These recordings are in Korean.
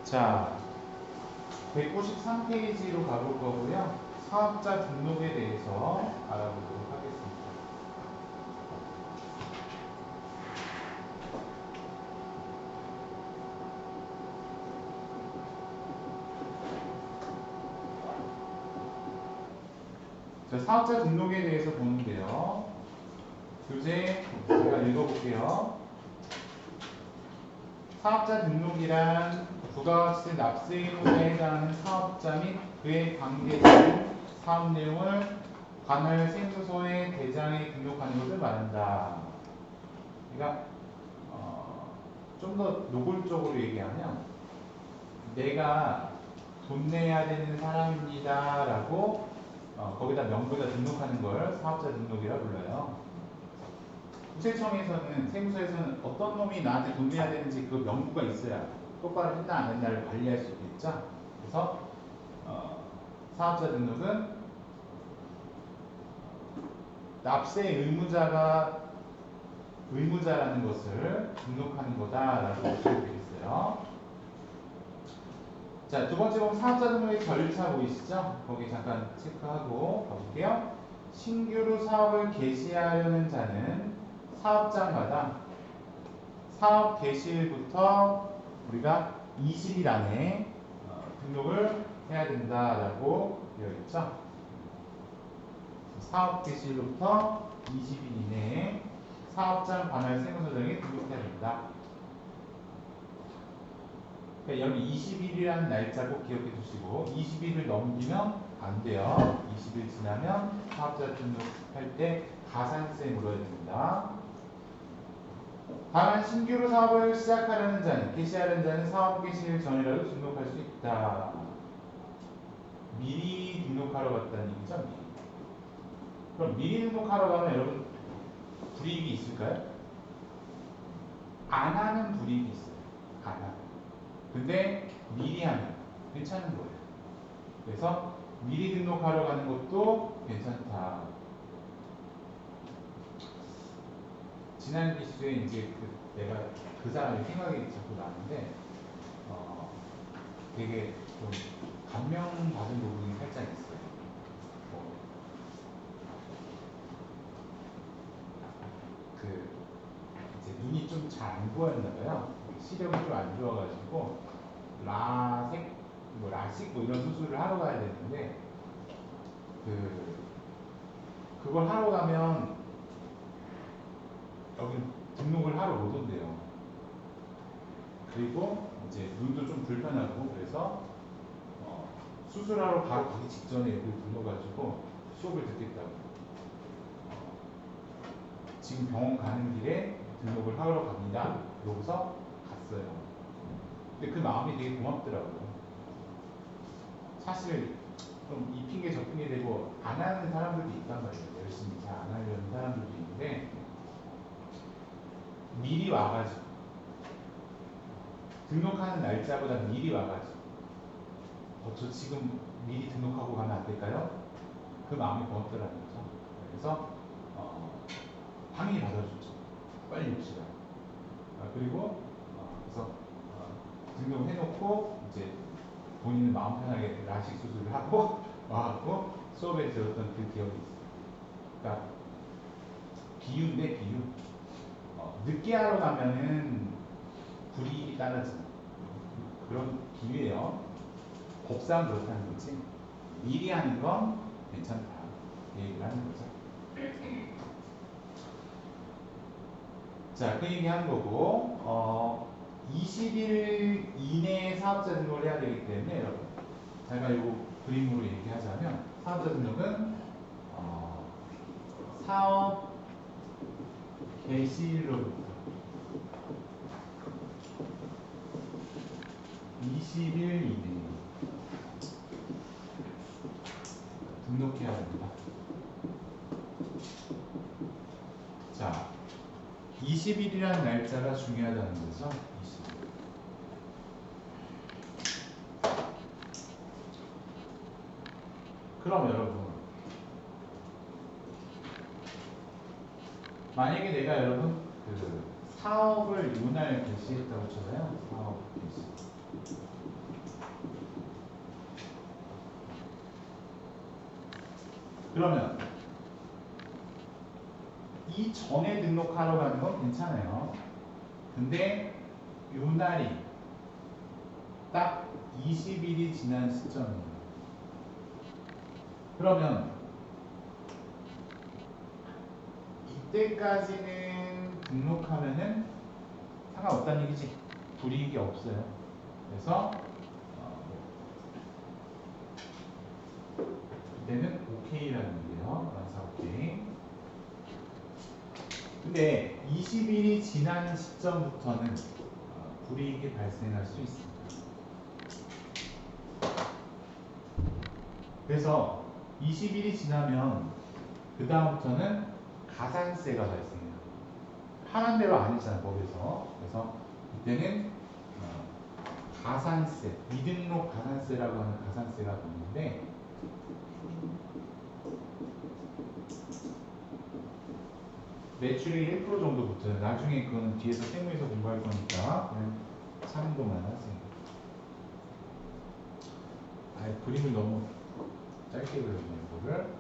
자, 193페이지로 가볼 거고요. 사업자 등록에 대해서 알아보도록 하겠습니다. 자, 사업자 등록에 대해서 보는데요. 교재 제가 읽어볼게요. 사업자 등록이란 부가가치세 납세 의무자에 해당하는 사업자 및 그의 관계자는 사업 내용을 관할 세무서에 대장에 등록하는 것을 말한다. 그러니까 좀 더 노골적으로 얘기하면 내가 돈 내야 되는 사람입니다 라고 거기다 명부에다 등록하는 걸 사업자 등록이라 불러요. 국세청에서는 세무서에서는 어떤 놈이 나한테 돈 내야 되는지 그 명부가 있어야 똑바로 했나 안 했나를 관리할 수 있겠죠. 그래서 사업자 등록은 납세 의무자라는 것을 등록하는 거다라고 보시면 되겠어요. 자, 두 번째 보면 사업자 등록의 절차 보이시죠? 거기 잠깐 체크하고 가볼게요. 신규로 사업을 개시하려는 자는 사업장마다 사업 개시일부터 우리가 20일 안에 등록을 해야 된다라고 되어 있죠. 사업 개시일부터 20일 이내에 사업장 관할 세무서장에 등록해야 된다. 그러니까 여기 20일이라는 날짜 꼭 기억해 주시고 20일을 넘기면 안 돼요. 20일 지나면 사업자 등록할 때 가산세 물어야 됩니다. 다만 신규로 사업을 시작하려는 자는 개시하려는 자는 사업 개시일 전이라도 등록할 수 있다. 미리 등록하러 갔다는 얘기죠. 미리. 그럼 미리 등록하러 가면 여러분 불이익이 있을까요? 안 하는 불이익이 있어요. 안 하는. 근데 미리 하면 괜찮은 거예요. 그래서 미리 등록하러 가는 것도 괜찮다. 지난 기수에 이제 내가 그 사람의 생각이 자꾸 나는데 되게 좀 감명받은 부분이 살짝 있어요. 그 이제 눈이 좀 잘 안 보였나 봐요. 시력이 좀 안 좋아가지고 라섹, 라식 이런 수술을 하러 가야 되는데 그걸 하러 가면 여기 등록을 하러 못 온대요. 그리고 이제 눈도 좀 불편하고 그래서 수술하러 바로 가기 직전에 여기 불러가지고 수업을 듣겠다고 지금 병원 가는 길에 등록을 하러 갑니다. 그러고서 갔어요. 근데 그 마음이 되게 고맙더라고요. 사실 좀 이 핑계 저 핑계 대고 안 하는 사람들도 있단 말이에요. 열심히 잘 안 하려는 사람들도 있는데 미리 와가지고 등록하는 날짜보다 미리 와가지고 저 지금 미리 등록하고 가면 안 될까요? 그 마음이 고맙더라는 거죠. 그래서 당연히 받아주죠. 빨리 옵시다. 그리고 그래서 등록해놓고 이제 본인은 마음 편하게 라식 수술을 하고 와갖고 수업에 들었던 그 기억이 있어요. 그러니까 비유인데 비유. 늦게 하러 가면은 불이익이 따라지는 그런 비유예요. 법상 그렇다는 거지. 미리 하는 건 괜찮다. 얘기를 하는 거죠. 자, 그 얘기 하는 거고, 20일 이내에 사업자 등록을 해야 되기 때문에 여러분, 제가 이거 그림으로 얘기하자면 사업자 등록은 사업 개시일로부터 20일 이내에 등록해야 합니다. 자, 20일이라는 날짜가 중요하다는 거죠. 20일. 그럼 여러분, 만약에 내가 여러분 그 사업을 요날 개시했다고 쳐봐요. 사업 개시. 그러면 이 전에 등록하러 가는 건 괜찮아요. 근데 요 날이 딱 20일이 지난 시점이에요. 그러면 이때까지는 등록하면은 상관없다는 얘기지. 불이익이 없어요. 그래서 이때는 오케이라는 얘기예요. 그래서 오케이. 근데 20일이 지난 시점부터는 불이익이 발생할 수 있습니다. 그래서 20일이 지나면 그 다음부터는 가산세가 발생해요. 하는 대로 안 했잖아요, 법에서. 그래서 이때는 가산세, 미등록 가산세라고 하는 가산세가 있는데 매출의 1% 정도 붙어요. 나중에 그거는 뒤에서 세무에서 공부할 거니까 그냥 참고만 하세요. 그림을 너무 짧게 그렸네요, 이거를.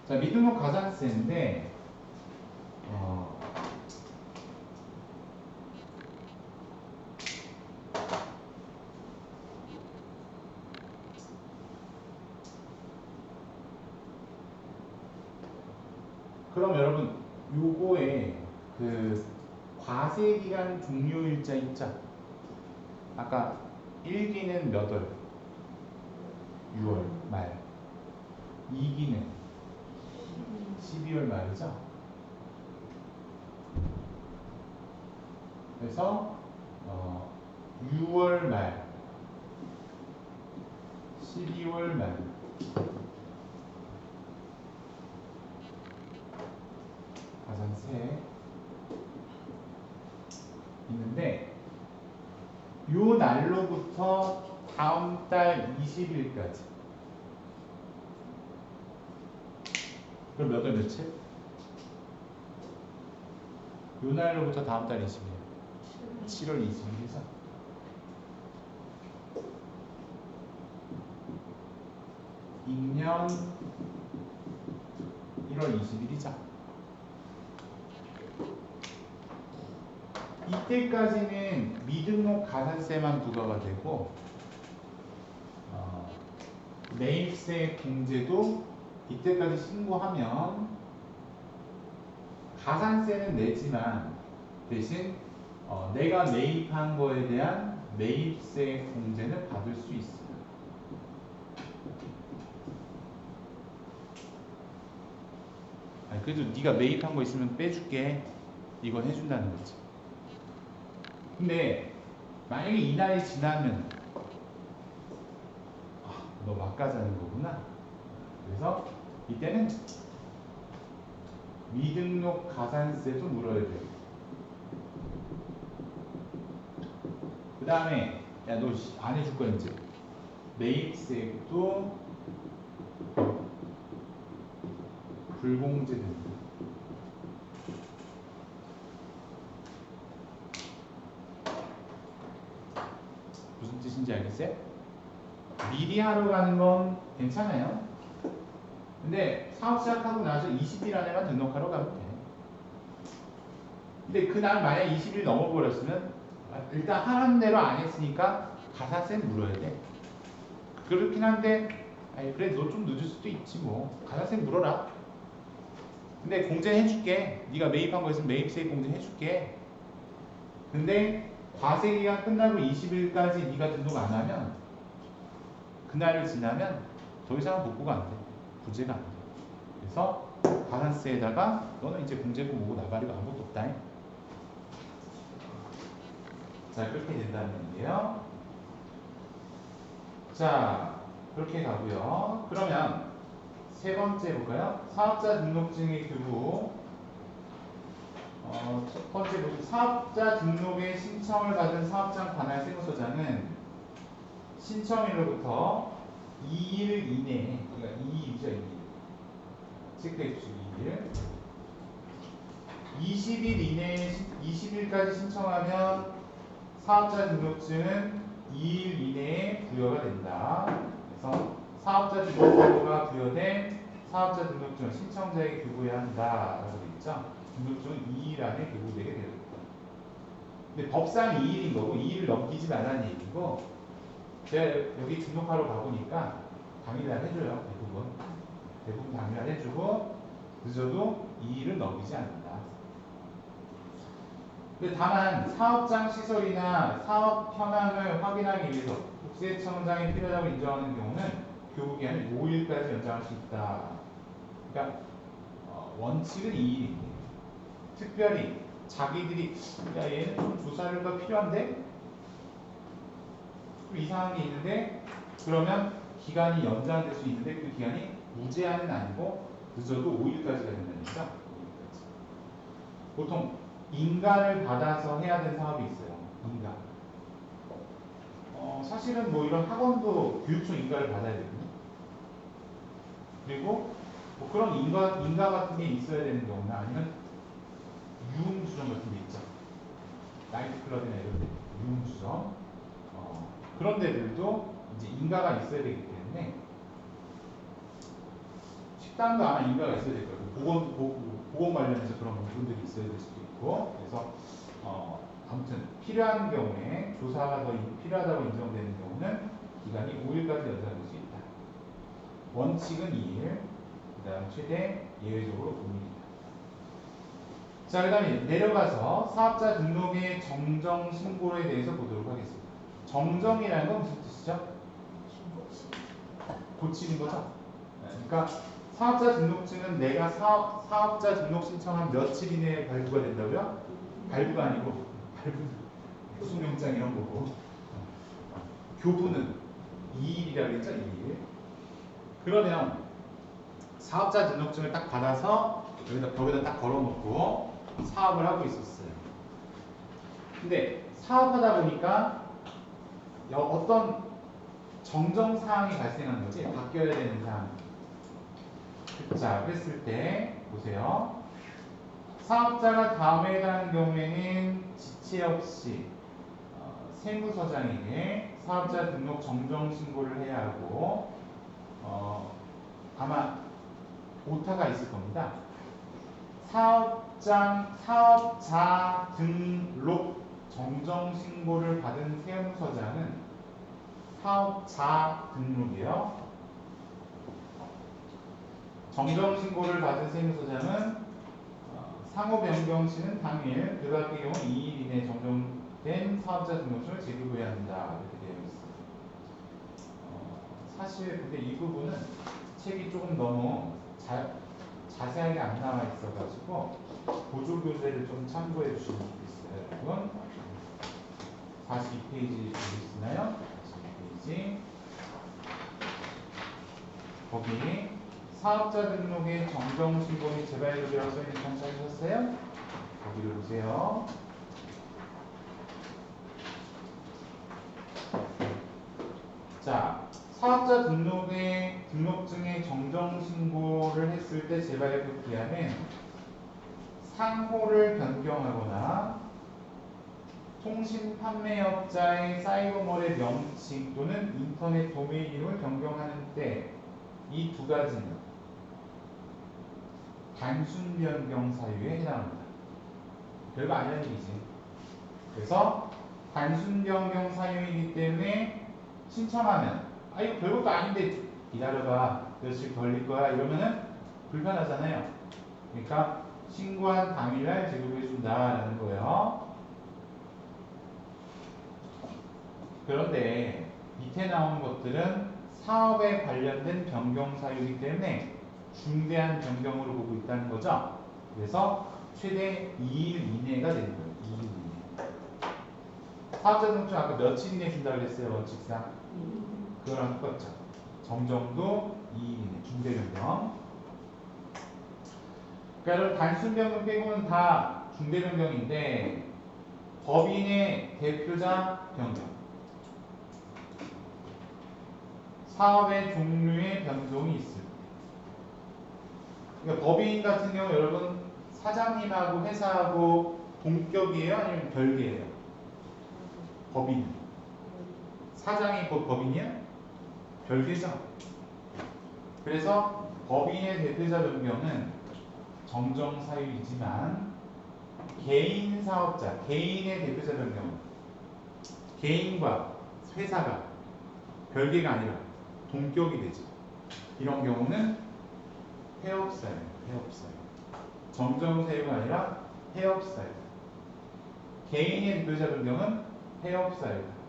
자, 미등록 가산세인데 그럼 여러분 요거에 그 과세기간 종료일자 있죠? 아까 1기는 몇 월? 6월 말. 2기는 12월 말이죠? 그래서 6월 말, 12월 말 가산세 있는데 요 날로부터 다음 달 20일까지 그럼 몇 월 며칠? 요 날로부터 다음 달 20일 7월 20일이죠. 익년 1월 20일이죠. 이때까지는 미등록 가산세만 부과가 되고 매입세 공제도 이때까지 신고하면 가산세는 내지만 대신 내가 매입한 거에 대한 매입세 공제는 받을 수 있어요. 그래도 네가 매입한 거 있으면 빼줄게. 이건 해준다는 거지. 근데 만약에 이날이 지나면 너 막가자는 거구나. 그래서 이때는 미등록 가산세도 물어야 돼. 그 다음에 야 너 안 해줄 거야 이제. 매입세도 불공제된다. 무슨 뜻인지 알겠어요? 미리 하러 가는 건 괜찮아요. 근데 사업 시작하고 나서 20일 안에만 등록하러 가면 돼. 근데 그날 만약 20일 넘어버렸으면 일단 하라는 대로 안 했으니까 가산세는 물어야 돼. 그렇긴 한데 그래 너 좀 늦을 수도 있지 뭐. 가산세 물어라. 근데 공제 해줄게. 네가 매입한 거 있으면 매입세 공제 해줄게. 근데 과세기간 끝나고 20일까지 네가 등록 안 하면 그날을 지나면 더 이상은 복구가 안 돼. 부재가 안 돼. 그래서 가산세에다가 너는 이제 공제고 뭐고 나발이고 아무것도 없다. 자, 그렇게 된다는 얘기예요. 자, 그렇게 가고요. 그러면 세 번째 볼까요? 사업자 등록증의 교부. 첫 번째 보시면 사업자 등록에 신청을 받은 사업장 관할 세무서장은 신청일로부터 2일 이내에, 그러니까 2일이죠, 2일. 체크해 주시고 2일. 20일 이내에 20일까지 신청하면 사업자 등록증은 2일 이내에 부여가 된다. 그래서 사업자 등록번호가 부여된 사업자 등록증을 신청자에게 교부해야 한다라고 되어 있죠. 등록증은 2일 안에 교부되게 되어 있다. 근데 법상 2일인 거고 2일을 넘기지 말라는 얘기고 제가 여기 등록하러 가보니까 당일날 해줘요. 대부분 당일날 해주고 늦어도 2일을 넘기지 않는다. 근데 다만 사업장 시설이나 사업 현황을 확인하기 위해서 국세청장이 필요하다고 인정하는 경우는 교부기한을 5일까지 연장할 수 있다. 그러니까 원칙은 2일인데 특별히 자기들이 야 얘는 좀 조사료가 필요한데 좀 이상한 게 있는데 그러면 기간이 연장될 수 있는데 그 기간이 무제한은 아니고 늦어도 5일까지가 된다니까. 5일까지. 보통 인가를 받아서 해야 되는 사업이 있어요. 인가. 사실은 뭐 이런 학원도 교육청 인가를 받아야 되거든요. 그리고 뭐 그런 인가 같은 게 있어야 되는 경우나 아니면 유흥주점 같은 게 있죠. 나이트클럽이나 이런 데 유흥주점 그런 데들도 이제 인가가 있어야 되기 때문에 식당도 아마 인가가 있어야 될 거예요. 보건 관련해서 그런 부분들이 있어야 될 수도 있고 그래서 아무튼 필요한 경우에 조사가 더 필요하다고 인정되는 경우는 기간이 5일까지 연장될 수 있다. 원칙은 2일, 그 다음 최대 예외적으로 5일이다. 자, 그 다음에 내려가서 사업자 등록의 정정 신고에 대해서 보도록 하겠습니다. 정정이라는 건 무슨 뜻이죠? 고치는 거죠? 그러니까 사업자 등록증은 내가 사업자 등록 신청한 며칠 이내에 발부가 된다고요? 발부가 아니고 구속영장 이런 거고 교부는 2일이라고 했죠? 2일. 그러면 사업자 등록증을 딱 받아서 여기다 벽에다 딱 걸어놓고 사업을 하고 있었어요. 근데 사업하다 보니까 어떤 정정사항이 발생하는 거지 바뀌어야 되는 사항. 자, 그랬을 때 보세요. 사업자가 다음에 해당하는 경우에는 지체 없이 세무서장에게 사업자 등록 정정 신고를 해야 하고 아마 오타가 있을 겁니다. 사업자 등록 정정 신고를 받은 세무서장은 사업자 등록이요. 정정 신고를 받은 세무서장은 상호 변경 시는 당일, 그 같은 경우 2일 이내 정정된 사업자 등록증을 제출해야 한다. 이렇게 되어 있습니다. 사실 근데 이 부분은 책이 조금 너무 자세하게 안 나와 있어가지고 보조교재를 좀 참고해 주시면 좋겠어요. 여러분 42페이지 보이시나요? 42페이지 거기 사업자 등록의 정정 신고 및 재발급이라고 써있는 건 찾으셨어요? 거기를 보세요. 자, 사업자 등록의 등록증의 정정 신고를 했을 때 재발급 기한은 상호를 변경하거나 통신 판매업자의 사이버몰의 명칭 또는 인터넷 도메인 이름을 변경하는 때 이 두 가지는 단순 변경 사유에 해당합니다. 별거 아니라는 얘기지. 그래서 단순 변경 사유이기 때문에 신청하면 이거 별것도 아닌데 기다려봐 며칠 걸릴 거야 이러면은 불편하잖아요. 그러니까 신고한 당일날 제공해 준다라는 거예요. 그런데 밑에 나온 것들은 사업에 관련된 변경 사유이기 때문에 중대한 변경으로 보고 있다는 거죠. 그래서 최대 2일 이내가 되는 거예요. 2일 이내. 사업자 등록증 아까 며칠 이내 준다고 그랬어요. 원칙상. 그거랑 똑같죠. 정정도 2일 이내. 중대 변경. 그러니까 단순 변경 빼고는 다 중대 변경인데 법인의 대표자 변경. 사업의 종류의 변동이 있을 때. 그러니까 법인 같은 경우 여러분 사장님하고 회사하고 동격이에요? 아니면 별개예요? 법인. 사장이 곧 법인이야? 별개죠. 그래서 법인의 대표자 변경은 정정사유이지만 개인 사업자, 개인의 대표자 변경은 개인과 회사가 별개가 아니라 동격이 되죠. 이런 경우는 폐업사유, 폐업사유. 정정사유가 아니라 폐업사유. 개인의 대표자 변경은 폐업사유다.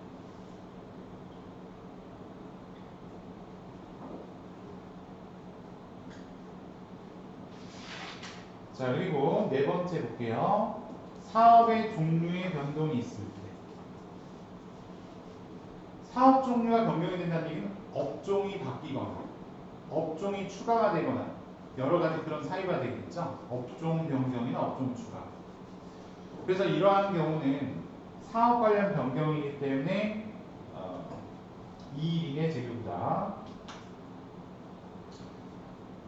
자, 그리고 네 번째 볼게요. 사업의 종류의 변동이 있을 때. 사업 종류가 변경이 된다는 얘기는 업종이 바뀌거나 업종이 추가가 되거나 여러 가지 그런 사유가 되겠죠. 업종 변경이나 업종 추가. 그래서 이러한 경우는 사업 관련 변경이기 때문에 이익의 재료다.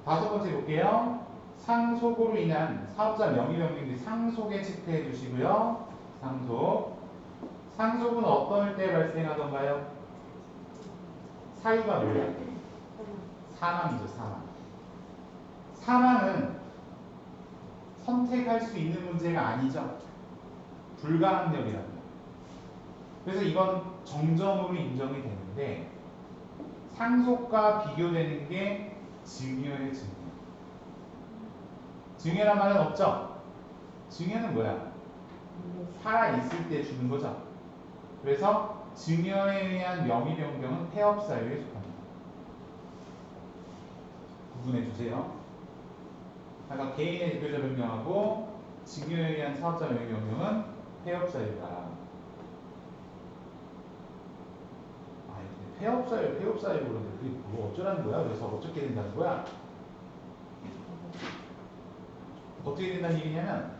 다섯 번째 볼게요. 상속으로 인한 사업자 명의 변경인데 상속에 체크해 주시고요. 상속. 상속은 어떨 때 발생하던가요? 사유가 뭐예요? 사망이죠, 사망. 사망은 선택할 수 있는 문제가 아니죠. 불가항력이랍니다. 그래서 이건 정정으로 인정이 되는데 상속과 비교되는 게 증여의 증여. 증여란 말은 없죠? 증여는 뭐야? 살아있을 때 주는 거죠. 그래서 증여에 의한 명의 변경은 폐업사유에 속합니다. 구분해 주세요. 아까 개인의 대표자 변경하고 증여에 의한 사업자 명의 변경은 폐업사유다. 아니, 폐업사유, 폐업사유 그러는데 그게 뭐 어쩌라는 거야? 그래서 어떻게 된다는 거야? 어떻게 된다는 얘기냐면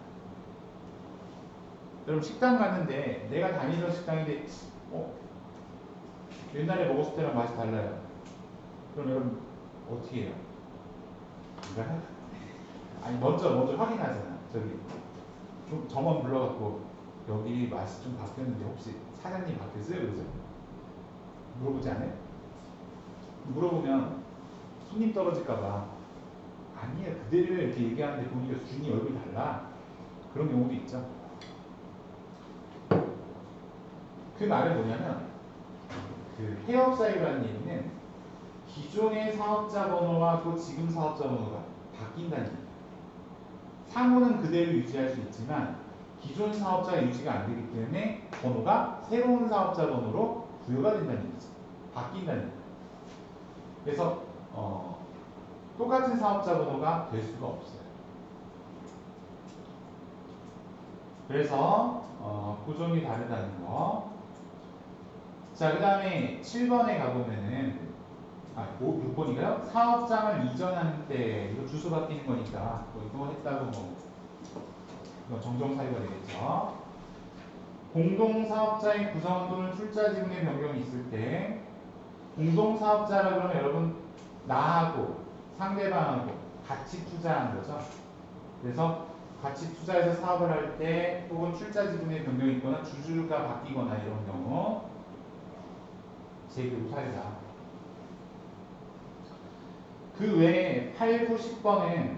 여러분 식당 갔는데 내가 다니던 식당인데 옛날에 먹었을 때랑 맛이 달라요. 그럼 여러분 어떻게 해요? 아니 먼저 확인하잖아. 저기 좀 점원 불러갖고 여기 맛이 좀 바뀌었는데 혹시 사장님 바뀌었어요? 그러죠? 물어보지 않아요? 물어보면 손님 떨어질까봐 아니에요 그대로 이렇게 얘기하는데 보니까 주인이 얼굴이 달라. 그런 경우도 있죠. 그 말은 뭐냐면 그 폐업사유라는 얘기는 기존의 사업자 번호와 또 지금 사업자 번호가 바뀐다는 얘기예요. 상호는 그대로 유지할 수 있지만 기존 사업자가 유지가 안 되기 때문에 번호가 새로운 사업자 번호로 부여가 된다는 얘기죠. 바뀐다는 얘기예요. 그래서 똑같은 사업자 번호가 될 수가 없어요. 그래서 구종이 다르다는 거. 자, 그 다음에 7번에 가보면은 6번인가요? 사업장을 이전하는 때 이거 주소 바뀌는 거니까 이거 했다고 이거 정정사유가 되겠죠. 공동사업자의 구성원 또는 출자 지분의 변경이 있을 때 공동사업자라 그러면 여러분 나하고 상대방하고 같이 투자한 거죠. 그래서 같이 투자해서 사업을 할 때 혹은 출자 지분의 변경이 있거나 주주가 바뀌거나 이런 경우 재교부 사유다. 그 외에 8, 9, 10번은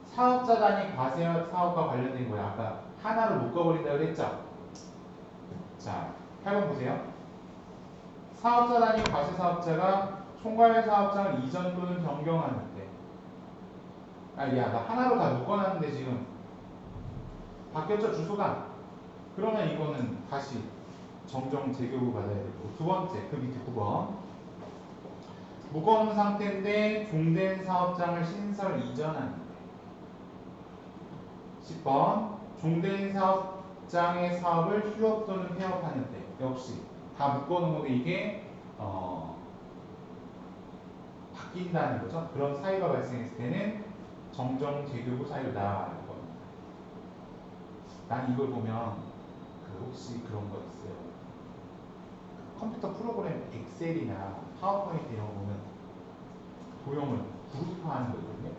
사업자 단위 과세 사업과 관련된 거야. 아까 하나로 묶어버린다고 그랬죠? 자, 8번 보세요. 사업자 단위 과세 사업자가 총괄 사업장을 이전 또는 변경하는데 야, 나 하나로 다 묶어놨는데 지금 바뀌었죠, 주소가? 그러면 이거는 다시 정정 재교부 받아야 되고 두 번째, 그 밑에 9번 묶어놓은 상태인데 종된 사업장을 신설 이전하는데 10번 종된 사업장의 사업을 휴업 또는 폐업하는데 역시 다 묶어놓은 건데 이게 바뀐다는 거죠. 그런 사유가 발생했을 때는 정정 재교부 사유다. 난 이걸 보면 혹시 그런 거 있어요. 컴퓨터 프로그램 엑셀이나 파워포인트 이런 거 보면 도형을 그룹화하는 거거든요.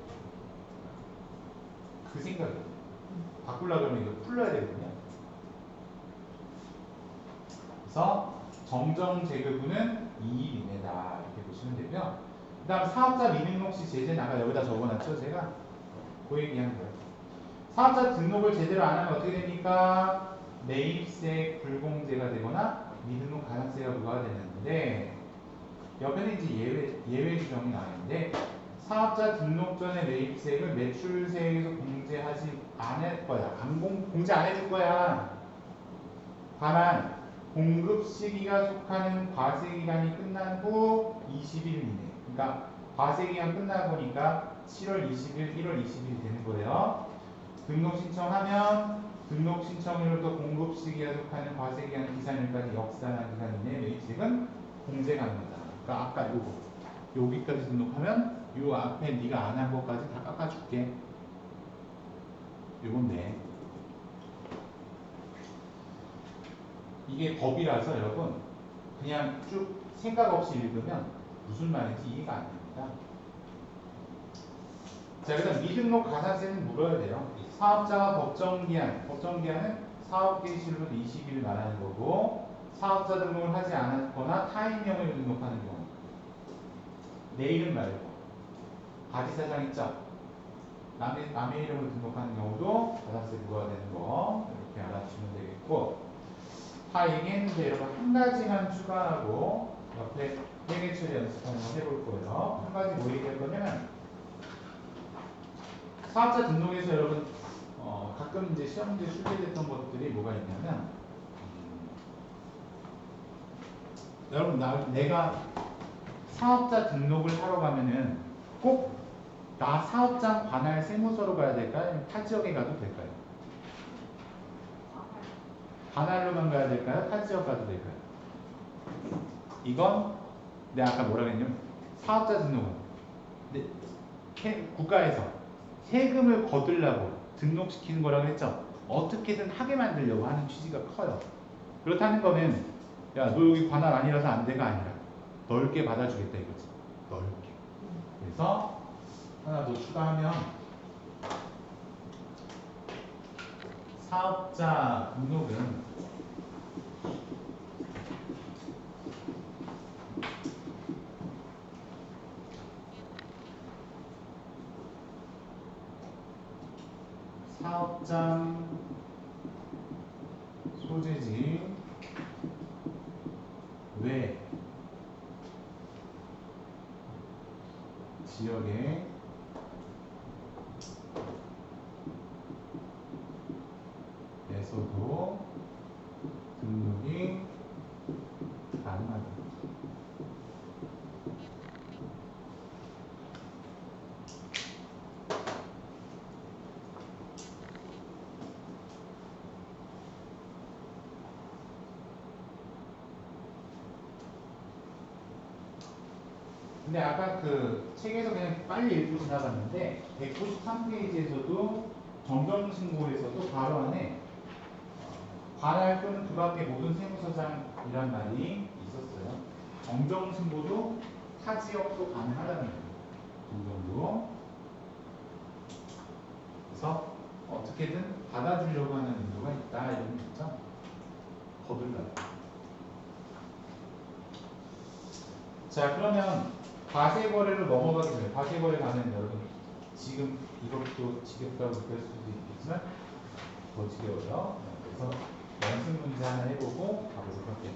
그 생각이에요. 바꾸려고 하면 이거 풀러야 되거든요. 그래서 정정 재교부는 2일 이내다 이렇게 보시면 되고요. 그 다음 사업자 미등록 시 제재는 아까 여기다 적어놨죠 제가? 그 얘기한 거예요. 사업자 등록을 제대로 안 하면 어떻게 됩니까? 매입세 불공제가 되거나 미등록 가산세가 부과가 되는데 옆에는 이제 예외 규정이 나와 있는데 사업자 등록 전에 매입세를 매출세에서 공제하지 않을 거야. 공제 안 해줄 거야. 다만 공급 시기가 속하는 과세기간이 끝난 후 20일 이내. 그러니까 과세기간 끝나고 보니까 7월 20일, 1월 20일 되는 거예요. 등록 신청하면 등록 신청일로부터 공급 시기가 속하는 과세기간 기산일까지 역산한 기간 이내 매입세금은 공제 가능하다. 그러니까 아까 요거 여기까지 등록하면 요 앞에 네가 안 한 것까지 다 깎아줄게. 요건데 이게 법이라서 여러분 그냥 쭉 생각 없이 읽으면 무슨 말인지 이해가 안 됩니다. 자, 그래서 미등록 가산세는 물어야 돼요. 사업자가 법정기한은 사업개시일로 20일을 말하는 거고 사업자 등록을 하지 않았거나 타인명을 등록하는 경우 내 이름 말고 바지사장 있죠? 남의 이름으로 등록하는 경우도 가산세 부과가 되는 거 이렇게 알아주시면 되겠고 다 얘기했는데 여러분 한 가지만 추가하고 옆에 회계 처리 연습 한번 해볼 거예요. 한 가지 뭐 얘기할 거냐면 사업자 등록에서 여러분 가끔 이제 시험 문제 출제됐던 것들이 뭐가 있냐면 여러분 내가 사업자 등록을 하러 가면은 꼭 나 사업장 관할 세무서로 가야 될까요? 아니면 타 지역에 가도 될까요? 관할로만 가야 될까요? 타 지역 가도 될까요? 이건 내가 아까 뭐라 그랬냐면 사업자 등록은 국가에서 세금을 거두려고 등록시키는 거라고 했죠. 어떻게든 하게 만들려고 하는 취지가 커요. 그렇다는 거는 야 너 여기 관할 아니라서 안 돼가 아니라 넓게 받아주겠다 이거지. 넓게. 그래서 하나 더 추가하면 사업자 등록은 사업장 소재지 외 지역에 에서도 등록이 가능하다. 근데 아까 그 책에서 그냥 빨리 읽고 지나갔는데 193페이지에서도 정정신고에서도 바로 안에 관할 또는 그 밖의 모든 세무서장이란 말이 있었어요. 정정신고도 타 지역도 가능하다는 거예요. 정정도. 그래서 어떻게든 받아주려고 하는 의도가 있다 이런 거죠. 거둘러요. 자 그러면 과세거래로 넘어가기 전에 과세거래 가면 여러분 지금 이것도 지겹다고 느낄 수도 있겠지만 더 지겨워요. 그래서 연습 문제 하나 해보고 가보도록 할게요.